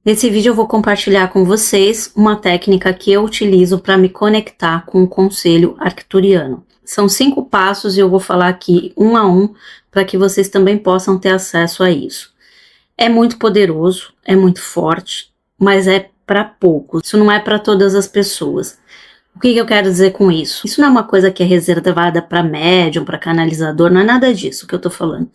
Nesse vídeo eu vou compartilhar com vocês uma técnica que eu utilizo para me conectar com o conselho arcturiano. São 5 passos e eu vou falar aqui um a um para que vocês também possam ter acesso a isso. É muito poderoso, é muito forte, mas é para poucos. Isso não é para todas as pessoas. O que eu quero dizer com isso? Isso não é uma coisa que é reservada para médium, para canalizador, não é nada disso que eu tô falando.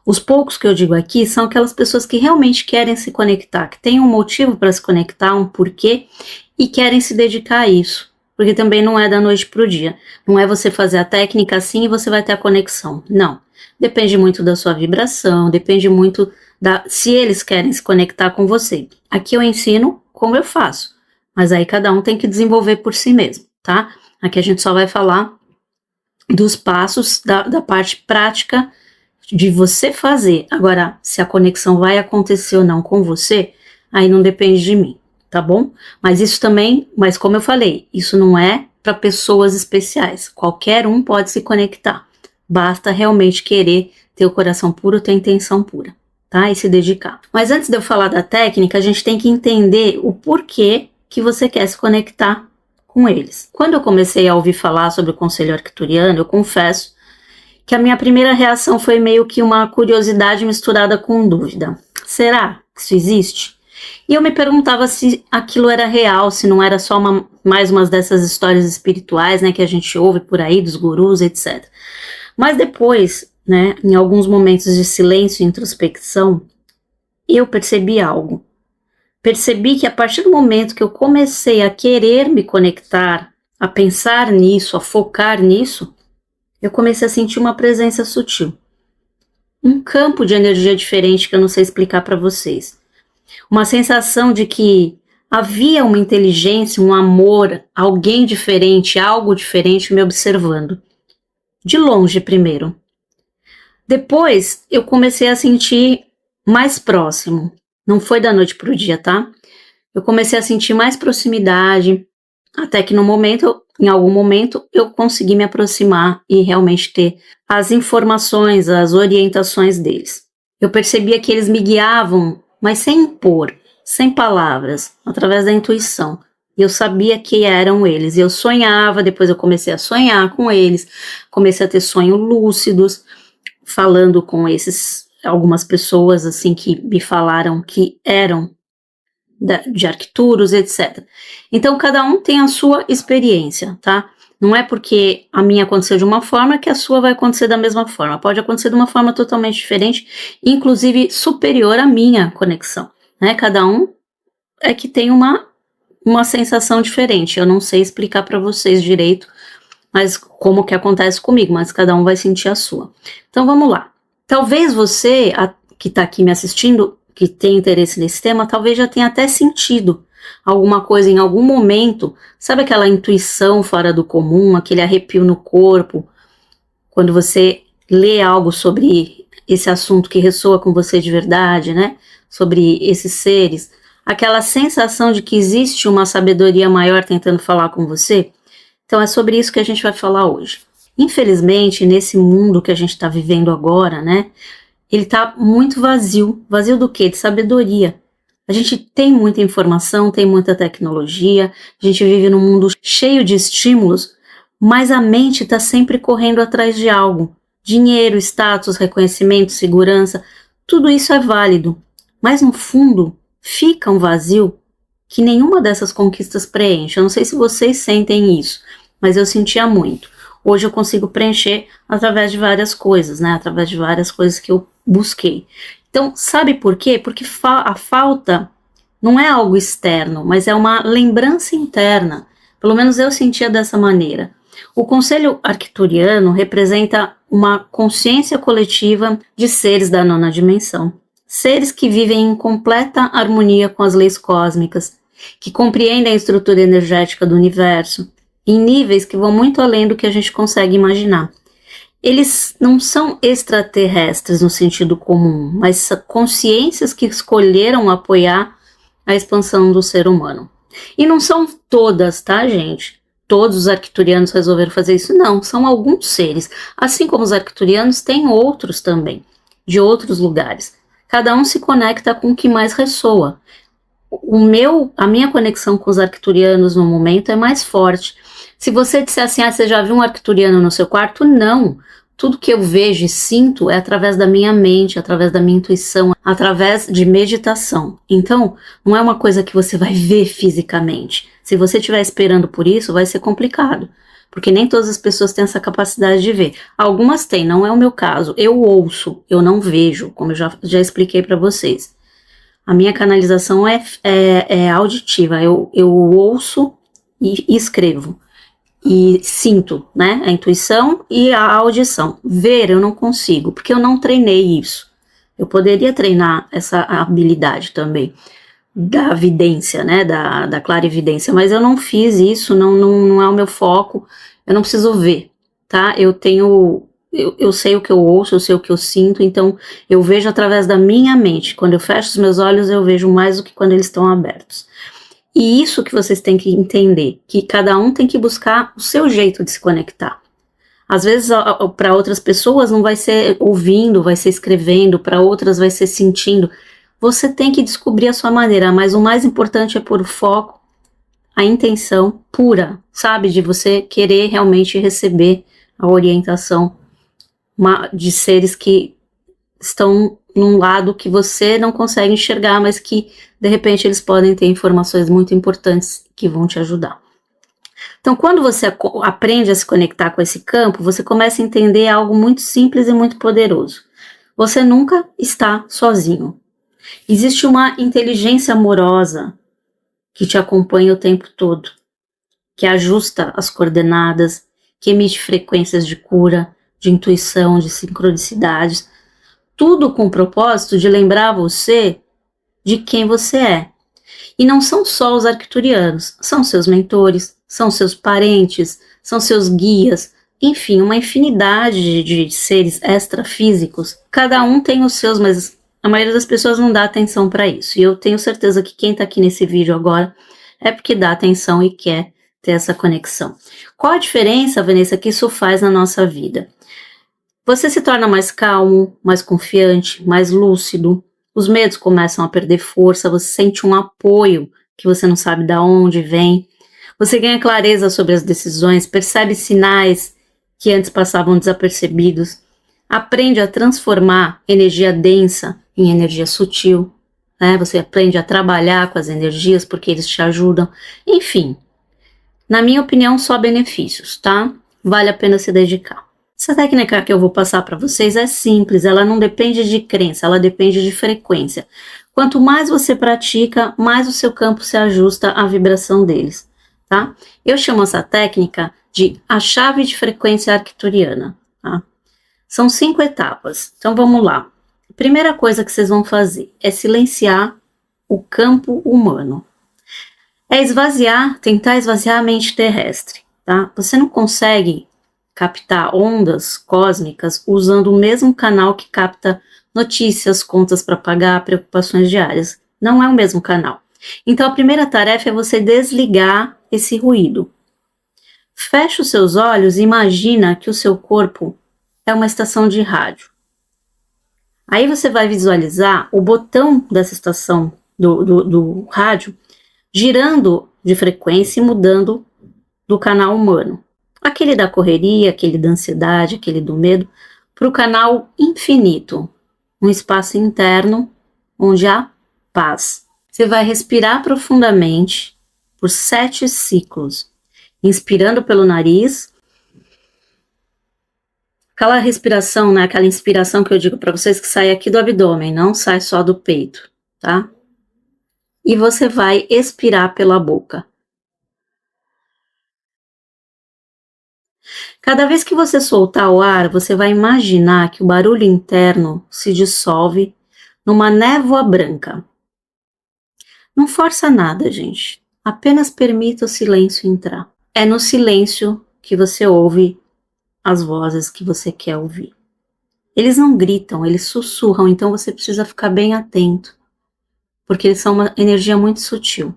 Os poucos que eu digo aqui são aquelas pessoas que realmente querem se conectar, que têm um motivo para se conectar, um porquê, e querem se dedicar a isso. Porque também não é da noite para o dia. Não é você fazer a técnica assim e você vai ter a conexão. Não. Depende muito da sua vibração, depende muito se eles querem se conectar com você. Aqui eu ensino como eu faço, mas aí cada um tem que desenvolver por si mesmo, tá? Aqui a gente só vai falar dos passos da parte prática de você fazer. Agora, se a conexão vai acontecer ou não com você, aí não depende de mim, tá bom? Mas isso também, mas como eu falei, isso não é para pessoas especiais. Qualquer um pode se conectar. Basta realmente querer ter o coração puro, ter a intenção pura, tá? E se dedicar. Mas antes de eu falar da técnica, a gente tem que entender o porquê que você quer se conectar com eles. Quando eu comecei a ouvir falar sobre o conselho arcturiano, eu confesso que a minha primeira reação foi meio que uma curiosidade misturada com dúvida. Será que isso existe? E eu me perguntava se aquilo era real, se não era só mais uma dessas histórias espirituais, né, que a gente ouve por aí, dos gurus, etc. Mas depois, né, em alguns momentos de silêncio e introspecção, eu percebi algo. Percebi que a partir do momento que eu comecei a querer me conectar, a pensar nisso, a focar nisso, eu comecei a sentir uma presença sutil. Um campo de energia diferente que eu não sei explicar para vocês. Uma sensação de que havia uma inteligência, um amor, alguém diferente, algo diferente me observando. De longe primeiro. Depois eu comecei a sentir mais próximo. Não foi da noite para o dia, tá? Eu comecei a sentir mais proximidade, até que em algum momento, eu consegui me aproximar e realmente ter as informações, as orientações deles. Eu percebia que eles me guiavam, mas sem impor, sem palavras, através da intuição. E eu sabia que eram eles. E eu sonhava, depois eu comecei a sonhar com eles, comecei a ter sonhos lúcidos, falando com algumas pessoas assim que me falaram que eram de Arcturus, etc. Então, cada um tem a sua experiência, tá? Não é porque a minha aconteceu de uma forma que a sua vai acontecer da mesma forma. Pode acontecer de uma forma totalmente diferente, inclusive superior à minha conexão, né? Cada um é que tem uma sensação diferente. Eu não sei explicar para vocês direito, mas como que acontece comigo, mas cada um vai sentir a sua. Então, vamos lá. Talvez você, que está aqui me assistindo, que tem interesse nesse tema, talvez já tenha até sentido alguma coisa em algum momento, sabe aquela intuição fora do comum, aquele arrepio no corpo, quando você lê algo sobre esse assunto que ressoa com você de verdade, né? Sobre esses seres, aquela sensação de que existe uma sabedoria maior tentando falar com você. Então é sobre isso que a gente vai falar hoje. Infelizmente, nesse mundo que a gente está vivendo agora, né? Ele está muito vazio. Vazio do quê? De sabedoria. A gente tem muita informação, tem muita tecnologia, a gente vive num mundo cheio de estímulos, mas a mente está sempre correndo atrás de algo. Dinheiro, status, reconhecimento, segurança, tudo isso é válido. Mas no fundo, fica um vazio que nenhuma dessas conquistas preenche. Eu não sei se vocês sentem isso, mas eu sentia muito. Hoje eu consigo preencher através de várias coisas, né? Através de várias coisas que eu busquei. Então, sabe por quê? Porque a falta não é algo externo, mas é uma lembrança interna. Pelo menos eu sentia dessa maneira. O conselho arcturiano representa uma consciência coletiva de seres da nona dimensão. Seres que vivem em completa harmonia com as leis cósmicas, que compreendem a estrutura energética do universo, em níveis que vão muito além do que a gente consegue imaginar. Eles não são extraterrestres no sentido comum, mas consciências que escolheram apoiar a expansão do ser humano. E não são todas, tá, gente? Todos os arcturianos resolveram fazer isso? Não, são alguns seres. Assim como os arcturianos, tem outros também, de outros lugares. Cada um se conecta com o que mais ressoa. A minha conexão com os arcturianos no momento é mais forte. Se você disser assim, você já viu um arcturiano no seu quarto? Não. Tudo que eu vejo e sinto é através da minha mente, através da minha intuição, através de meditação. Então, não é uma coisa que você vai ver fisicamente. Se você estiver esperando por isso, vai ser complicado. Porque nem todas as pessoas têm essa capacidade de ver. Algumas têm, não é o meu caso. Eu ouço, eu não vejo, como eu já expliquei para vocês. A minha canalização é auditiva. Eu ouço e escrevo. E sinto, né, a intuição e a audição. Ver eu não consigo, porque eu não treinei isso. Eu poderia treinar essa habilidade também, da vidência, né, da clarividência, mas eu não fiz isso, não é o meu foco, eu não preciso ver, tá? Eu sei o que eu ouço, eu sei o que eu sinto, então eu vejo através da minha mente. Quando eu fecho os meus olhos, eu vejo mais do que quando eles estão abertos. E isso que vocês têm que entender, que cada um tem que buscar o seu jeito de se conectar. Às vezes, para outras pessoas não vai ser ouvindo, vai ser escrevendo, para outras vai ser sentindo. Você tem que descobrir a sua maneira, mas o mais importante é pôr o foco, a intenção pura, sabe? De você querer realmente receber a orientação de seres que estão num lado que você não consegue enxergar, mas que de repente eles podem ter informações muito importantes que vão te ajudar. Então, quando você aprende a se conectar com esse campo, você começa a entender algo muito simples e muito poderoso. Você nunca está sozinho. Existe uma inteligência amorosa que te acompanha o tempo todo, que ajusta as coordenadas, que emite frequências de cura, de intuição, de sincronicidades, tudo com o propósito de lembrar você de quem você é. E não são só os arcturianos, são seus mentores, são seus parentes, são seus guias, enfim, uma infinidade de seres extrafísicos. Cada um tem os seus, mas a maioria das pessoas não dá atenção para isso. E eu tenho certeza que quem está aqui nesse vídeo agora é porque dá atenção e quer ter essa conexão. Qual a diferença, Vanessa, que isso faz na nossa vida? Você se torna mais calmo, mais confiante, mais lúcido, os medos começam a perder força, você sente um apoio que você não sabe de onde vem, você ganha clareza sobre as decisões, percebe sinais que antes passavam desapercebidos, aprende a transformar energia densa em energia sutil, né? Você aprende a trabalhar com as energias porque eles te ajudam, enfim, na minha opinião só benefícios, tá? Vale a pena se dedicar. Essa técnica que eu vou passar para vocês é simples, ela não depende de crença, ela depende de frequência. Quanto mais você pratica, mais o seu campo se ajusta à vibração deles, tá? Eu chamo essa técnica de a chave de frequência arcturiana, tá? São 5 etapas, então vamos lá. A primeira coisa que vocês vão fazer é silenciar o campo humano. É tentar esvaziar a mente terrestre, tá? Você não consegue captar ondas cósmicas usando o mesmo canal que capta notícias, contas para pagar, preocupações diárias. Não é o mesmo canal. Então a primeira tarefa é você desligar esse ruído. Feche os seus olhos e imagina que o seu corpo é uma estação de rádio. Aí você vai visualizar o botão dessa estação do rádio girando de frequência e mudando do canal humano. Aquele da correria, aquele da ansiedade, aquele do medo, para o canal infinito, um espaço interno onde há paz. Você vai respirar profundamente por 7 ciclos, inspirando pelo nariz, aquela respiração, né, aquela inspiração que eu digo para vocês que sai aqui do abdômen, não sai só do peito, tá? E você vai expirar pela boca. Cada vez que você soltar o ar, você vai imaginar que o barulho interno se dissolve numa névoa branca. Não força nada, gente. Apenas permita o silêncio entrar. É no silêncio que você ouve as vozes que você quer ouvir. Eles não gritam, eles sussurram, então você precisa ficar bem atento, porque eles são uma energia muito sutil.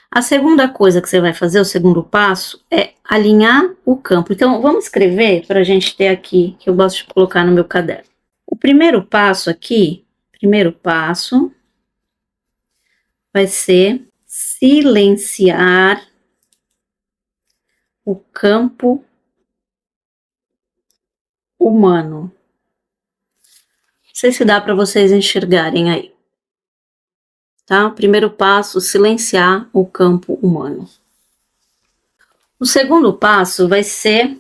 A segunda coisa que você vai fazer, o segundo passo, é alinhar o campo. Então, vamos escrever para a gente ter aqui, que eu gosto de colocar no meu caderno. O primeiro passo aqui, vai ser silenciar o campo humano. Não sei se dá para vocês enxergarem aí. Tá? Primeiro passo, silenciar o campo humano. O segundo passo vai ser...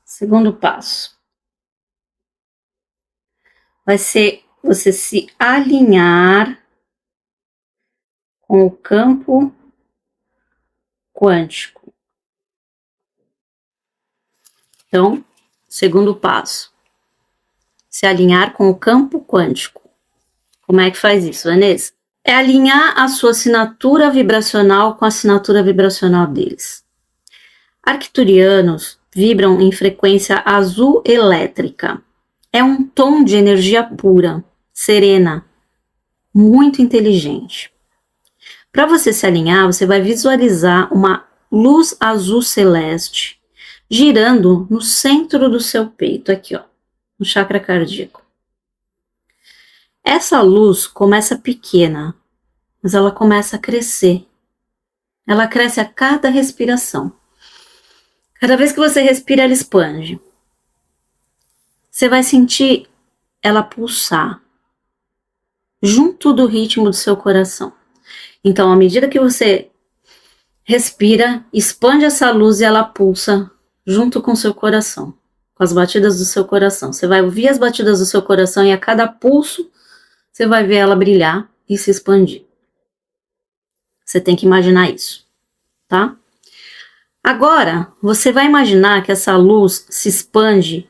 Segundo passo. Vai ser você se alinhar com o campo quântico. Então, segundo passo. Se alinhar com o campo quântico. Como é que faz isso, Vanessa? É alinhar a sua assinatura vibracional com a assinatura vibracional deles. Arcturianos vibram em frequência azul elétrica. É um tom de energia pura, serena, muito inteligente. Para você se alinhar, você vai visualizar uma luz azul celeste girando no centro do seu peito, aqui, ó, no chakra cardíaco. Essa luz começa pequena, mas ela começa a crescer. Ela cresce a cada respiração. Cada vez que você respira, ela expande. Você vai sentir ela pulsar junto do ritmo do seu coração. Então, à medida que você respira, expande essa luz e ela pulsa junto com o seu coração, com as batidas do seu coração. Você vai ouvir as batidas do seu coração e a cada pulso você vai ver ela brilhar e se expandir. Você tem que imaginar isso, tá? Agora, você vai imaginar que essa luz se expande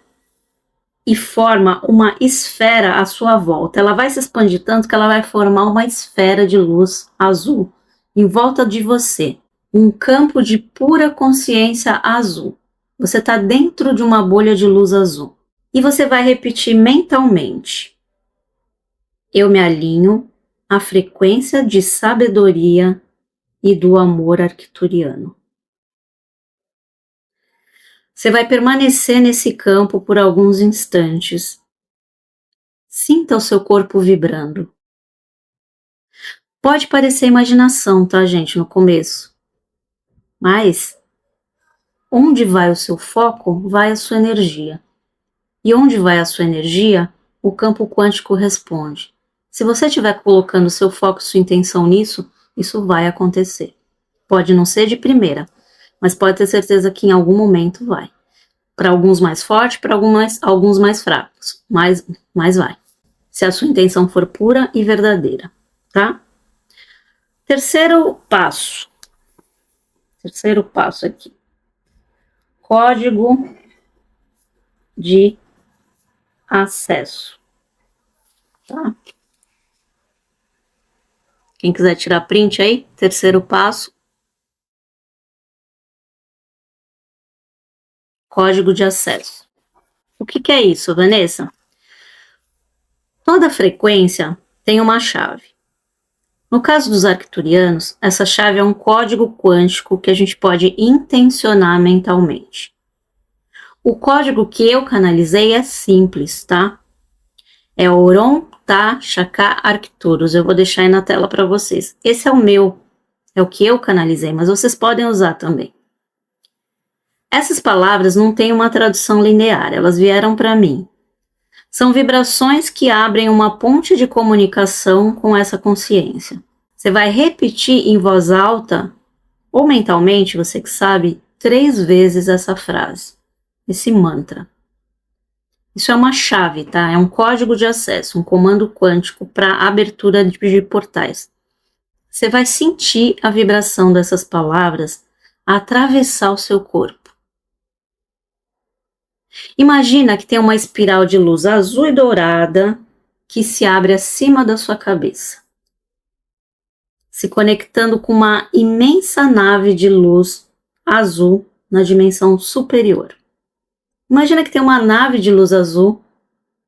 e forma uma esfera à sua volta. Ela vai se expandir tanto que ela vai formar uma esfera de luz azul em volta de você. Um campo de pura consciência azul. Você está dentro de uma bolha de luz azul. E você vai repetir mentalmente. Eu me alinho à frequência de sabedoria e do amor arcturiano. Você vai permanecer nesse campo por alguns instantes. Sinta o seu corpo vibrando. Pode parecer imaginação, tá, gente, no começo. Mas, onde vai o seu foco, vai a sua energia. E onde vai a sua energia, o campo quântico responde. Se você estiver colocando seu foco, sua intenção nisso, isso vai acontecer. Pode não ser de primeira, mas pode ter certeza que em algum momento vai. Para alguns mais forte, para alguns mais fracos, mas vai. Se a sua intenção for pura e verdadeira, tá? Terceiro passo aqui. Código de acesso, tá? Quem quiser tirar print aí, terceiro passo. Código de acesso. O que é isso, Vanessa? Toda frequência tem uma chave. No caso dos arcturianos, essa chave é um código quântico que a gente pode intencionar mentalmente. O código que eu canalizei é simples, tá? É Oron Ta Shaka Arcturus. Eu vou deixar aí na tela para vocês. Esse é o meu, é o que eu canalizei, mas vocês podem usar também. Essas palavras não têm uma tradução linear, elas vieram para mim. São vibrações que abrem uma ponte de comunicação com essa consciência. Você vai repetir em voz alta, ou mentalmente, você que sabe, 3 vezes essa frase, esse mantra. Isso é uma chave, tá? É um código de acesso, um comando quântico para abertura de portais. Você vai sentir a vibração dessas palavras atravessar o seu corpo. Imagina que tem uma espiral de luz azul e dourada que se abre acima da sua cabeça, se conectando com uma imensa nave de luz azul na dimensão superior. Imagina que tem uma nave de luz azul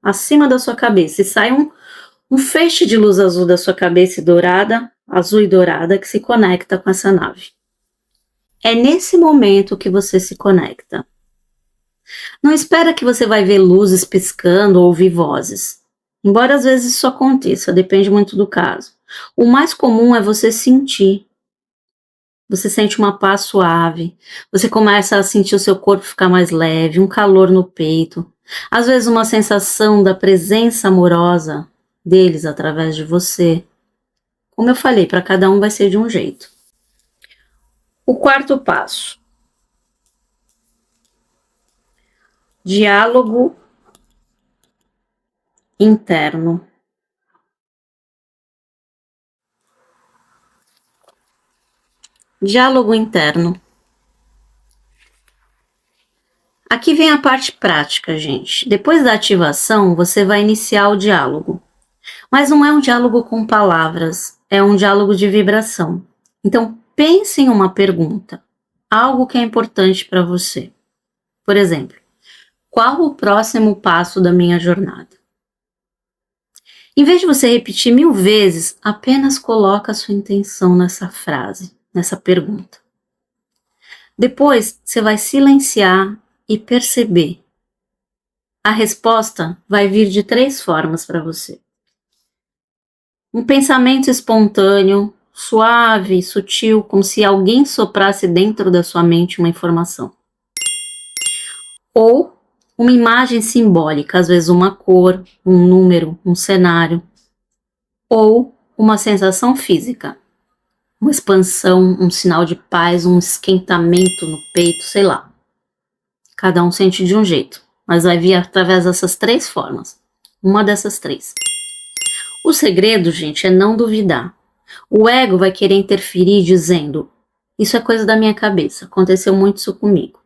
acima da sua cabeça e sai um feixe de luz azul da sua cabeça azul e dourada, que se conecta com essa nave. É nesse momento que você se conecta. Não espera que você vai ver luzes piscando ou ouvir vozes. Embora às vezes isso aconteça, depende muito do caso. O mais comum é você sentir. Você sente uma paz suave, você começa a sentir o seu corpo ficar mais leve, um calor no peito, às vezes uma sensação da presença amorosa deles através de você. Como eu falei, para cada um vai ser de um jeito. O quarto passo: diálogo interno. Diálogo interno. Aqui vem a parte prática, gente. Depois da ativação, você vai iniciar o diálogo. Mas não é um diálogo com palavras, é um diálogo de vibração. Então, pense em uma pergunta, algo que é importante para você. Por exemplo, qual o próximo passo da minha jornada? Em vez de você repetir 1000 vezes, apenas coloca a sua intenção nessa frase, nessa pergunta. Depois, você vai silenciar e perceber. A resposta vai vir de 3 formas para você. Um pensamento espontâneo, suave, sutil, como se alguém soprasse dentro da sua mente uma informação. Ou uma imagem simbólica, às vezes uma cor, um número, um cenário. Ou uma sensação física, uma expansão, um sinal de paz, um esquentamento no peito, sei lá. Cada um sente de um jeito, mas vai vir através dessas 3 formas. Uma dessas 3. O segredo, gente, é não duvidar. O ego vai querer interferir dizendo: isso é coisa da minha cabeça, aconteceu muito isso comigo.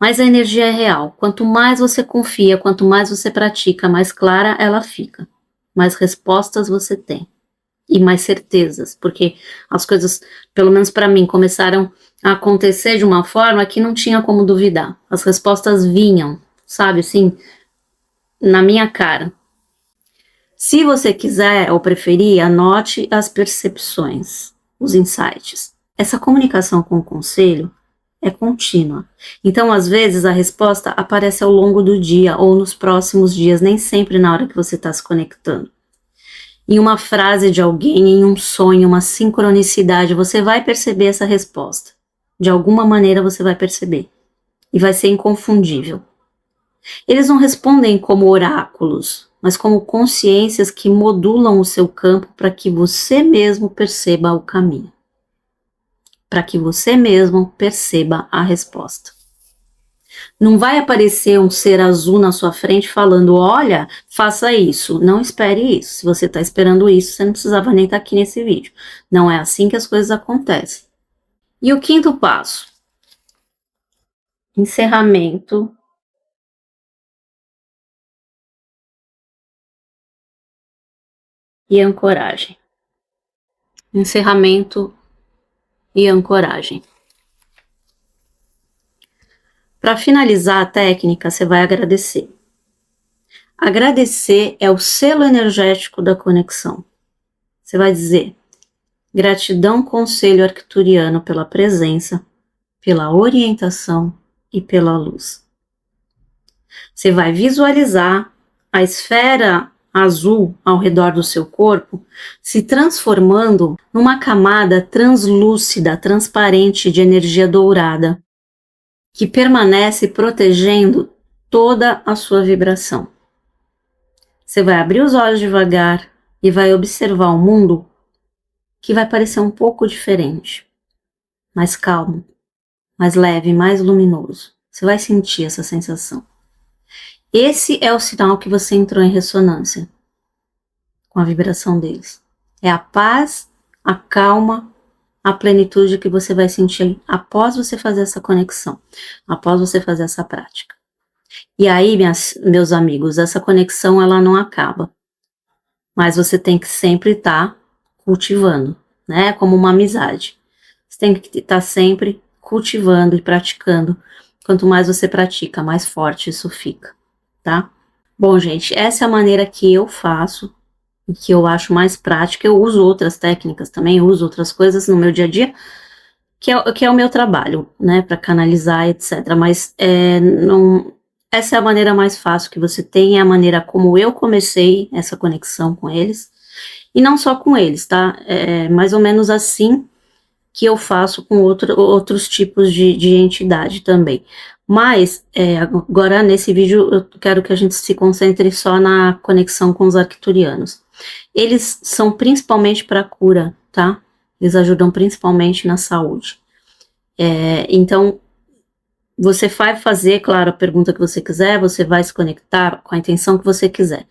Mas a energia é real. Quanto mais você confia, quanto mais você pratica, mais clara ela fica. Mais respostas você tem. E mais certezas, porque as coisas, pelo menos para mim, começaram a acontecer de uma forma que não tinha como duvidar. As respostas vinham, sabe, assim, na minha cara. Se você quiser ou preferir, anote as percepções, os insights. Essa comunicação com o conselho é contínua. Então, às vezes, a resposta aparece ao longo do dia ou nos próximos dias, nem sempre na hora que você está se conectando. Em uma frase de alguém, em um sonho, uma sincronicidade, você vai perceber essa resposta. De alguma maneira você vai perceber. E vai ser inconfundível. Eles não respondem como oráculos, mas como consciências que modulam o seu campo para que você mesmo perceba o caminho. Para que você mesmo perceba a resposta. Não vai aparecer um ser azul na sua frente falando: olha, faça isso. Não espere isso. Se você está esperando isso, você não precisava nem estar aqui nesse vídeo. Não é assim que as coisas acontecem. E o quinto passo: encerramento e ancoragem. Encerramento e ancoragem. Para finalizar a técnica, você vai agradecer. Agradecer é o selo energético da conexão. Você vai dizer: gratidão, conselho arcturiano, pela presença, pela orientação e pela luz. Você vai visualizar a esfera azul ao redor do seu corpo se transformando numa camada translúcida, transparente de energia dourada, que permanece protegendo toda a sua vibração. Você vai abrir os olhos devagar e vai observar o mundo que vai parecer um pouco diferente, mais calmo, mais leve, mais luminoso. Você vai sentir essa sensação. Esse é o sinal que você entrou em ressonância com a vibração deles. É a paz, a calma, a plenitude que você vai sentir após você fazer essa conexão, após você fazer essa prática. E aí, meus amigos, essa conexão ela não acaba, mas você tem que sempre estar cultivando, né? Como uma amizade. Você tem que estar sempre cultivando e praticando. Quanto mais você pratica, mais forte isso fica, tá? Bom, gente, essa é a maneira que eu faço e que eu acho mais prática. Eu uso outras técnicas também, eu uso outras coisas no meu dia a dia, que é o meu trabalho, né, para canalizar, etc. Mas essa é a maneira mais fácil que você tem, é a maneira como eu comecei essa conexão com eles. E não só com eles, tá? É mais ou menos assim que eu faço com outros tipos de entidade também. Mas, agora nesse vídeo eu quero que a gente se concentre só na conexão com os arcturianos. Eles são principalmente para cura, tá? Eles ajudam principalmente na saúde. Então, você vai fazer, claro, a pergunta que você quiser, você vai se conectar com a intenção que você quiser.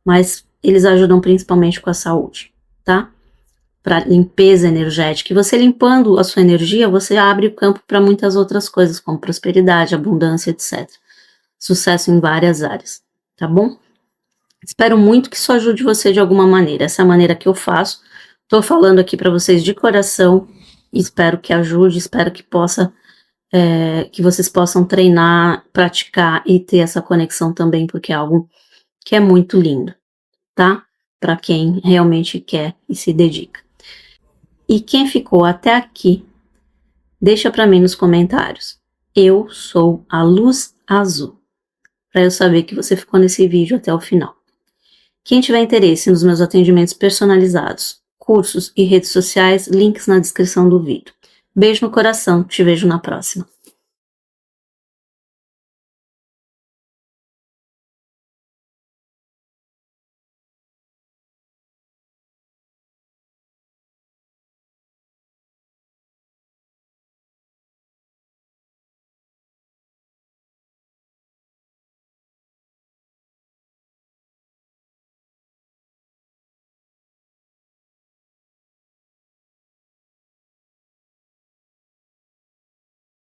Mas eles ajudam principalmente com a saúde, tá? Para limpeza energética. E você limpando a sua energia, você abre o campo para muitas outras coisas, como prosperidade, abundância, etc. Sucesso em várias áreas, tá bom? Espero muito que isso ajude você de alguma maneira. Essa é a maneira que eu faço. Estou falando aqui para vocês de coração. Espero que ajude, espero que que vocês possam treinar, praticar e ter essa conexão também, porque é algo que é muito lindo, tá? Para quem realmente quer e se dedica. E quem ficou até aqui, deixa para mim nos comentários. Eu sou a luz azul, para eu saber que você ficou nesse vídeo até o final. Quem tiver interesse nos meus atendimentos personalizados, cursos e redes sociais, links na descrição do vídeo. Beijo no coração, te vejo na próxima.